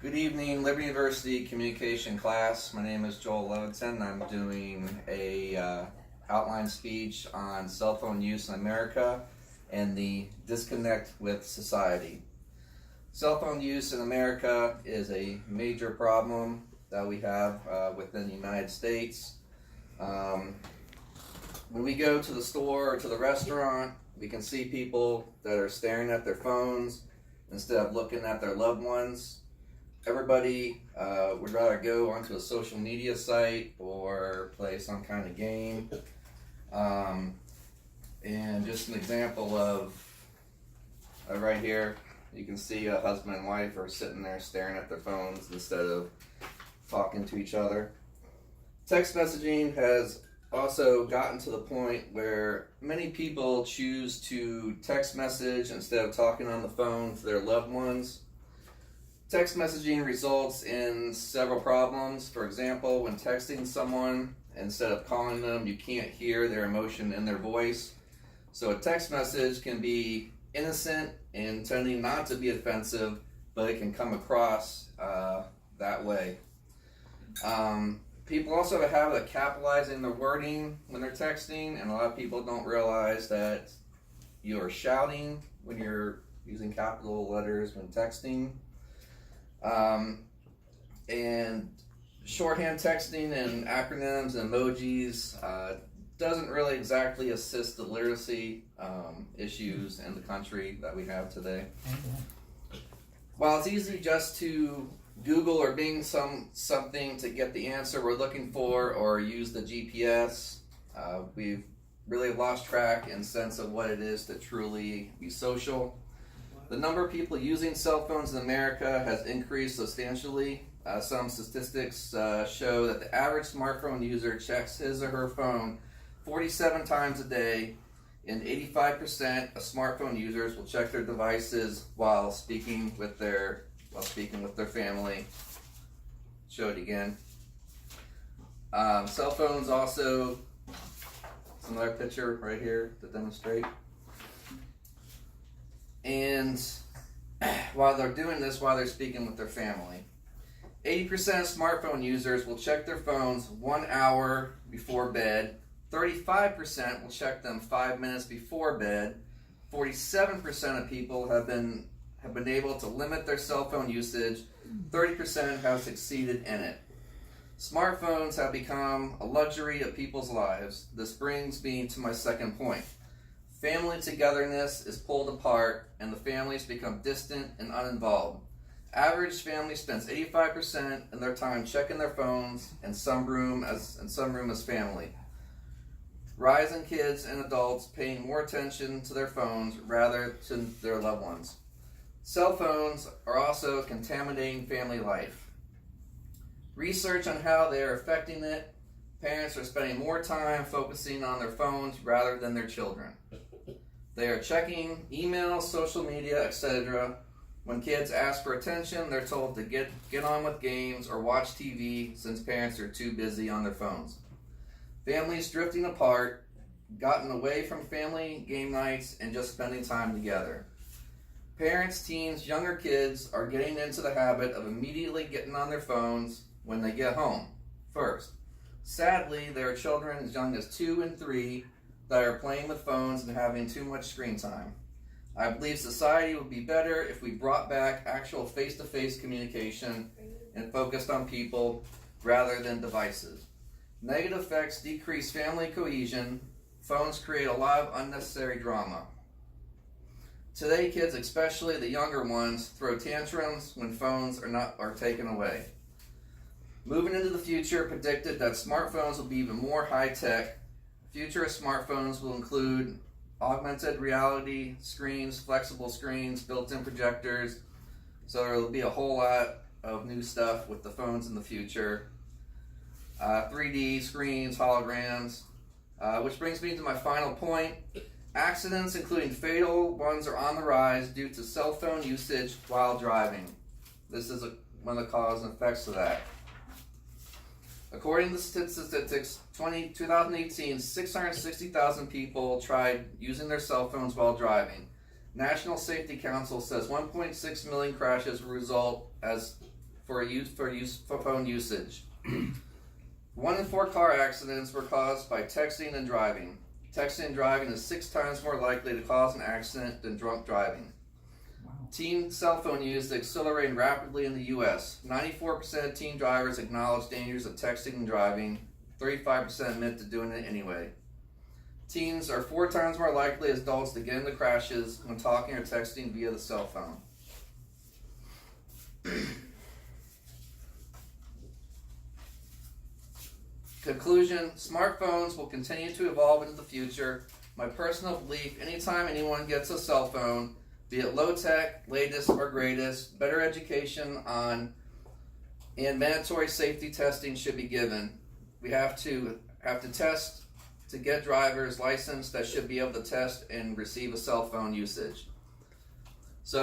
Good evening, Liberty University Communication class. My name is Joel Leviton. I'm doing a outline speech on cell phone use in America and the disconnect with society. Cell phone use in America is a major problem that we have within the United States. When we go to the store or to the restaurant, we can see people that are staring at their phones instead of looking at their loved ones. Everybody would rather go onto a social media site or play some kind of game. And just an example of right here, you can see a husband and wife are sitting there staring at their phones instead of talking to each other. Text messaging has also gotten to the point where many people choose to text message instead of talking on the phone to their loved ones. Text messaging results in several problems. For example, when texting someone, instead of calling them, you can't hear their emotion in their voice. So a text message can be innocent and intending not to be offensive, but it can come across that way. People also have a habit of capitalizing their wording when they're texting, and a lot of people don't realize that you are shouting when you're using capital letters when texting. And shorthand texting and acronyms and emojis doesn't really exactly assist the literacy issues in the country that we have today. While it's easy just to Google or Bing something to get the answer we're looking for or use the GPS, we've really lost track and sense of what it is to truly be social. The number of people using cell phones in America has increased substantially. Some statistics show that the average smartphone user checks his or her phone 47 times a day, and 85% of smartphone users will check their devices while speaking with their family. Show it again. Cell phones also. It's another picture right here to demonstrate. And while they're doing this, while they're speaking with their family, 80% of smartphone users will check their phones 1 hour before bed. 35% will check them 5 minutes before bed. 47% of people have been able to limit their cell phone usage. 30% have succeeded in it. Smartphones have become a luxury of people's lives. This brings me to my second point. Family togetherness is pulled apart, and the families become distant and uninvolved. Average family spends 85% of their time checking their phones, and some room as family. Rise in kids and adults paying more attention to their phones rather than their loved ones. Cell phones are also contaminating family life. Research on how they are affecting it. Parents are spending more time focusing on their phones rather than their children. They are checking emails, social media, etc. When kids ask for attention, they're told to get on with games or watch TV since parents are too busy on their phones. Families drifting apart, gotten away from family game nights and just spending time together. Parents, teens, younger kids are getting into the habit of immediately getting on their phones when they get home first. Sadly, there are children as young as 2 and 3 that are playing with phones and having too much screen time. I believe society would be better if we brought back actual face-to-face communication and focused on people rather than devices. Negative effects decrease family cohesion. Phones create a lot of unnecessary drama. Today, kids, especially the younger ones, throw tantrums when phones are taken away. Moving into the future, predicted that smartphones will be even more high-tech. Future smartphones will include augmented reality screens, flexible screens, built-in projectors. So there will be a whole lot of new stuff with the phones in the future. 3D screens, holograms. Which brings me to my final point. Accidents, including fatal ones, are on the rise due to cell phone usage while driving. This is one of the causes and effects of that. According to statistics, 2018, 660,000 people tried using their cell phones while driving. National Safety Council says 1.6 million crashes result as for phone usage. 1 in 4 car accidents were caused by texting and driving. Texting and driving is 6 times more likely to cause an accident than drunk driving. Wow. Teen cell phone use is accelerating rapidly in the U.S. 94% of teen drivers acknowledge dangers of texting and driving. 35% admit to doing it anyway. Teens are 4 times more likely as adults to get into crashes when talking or texting via the cell phone. Conclusion, smartphones will continue to evolve into the future. My personal belief, anytime anyone gets a cell phone, be it low tech, latest, or greatest, better education on and mandatory safety testing should be given. We have to test to get drivers licensed that should be able to test and receive a cell phone usage.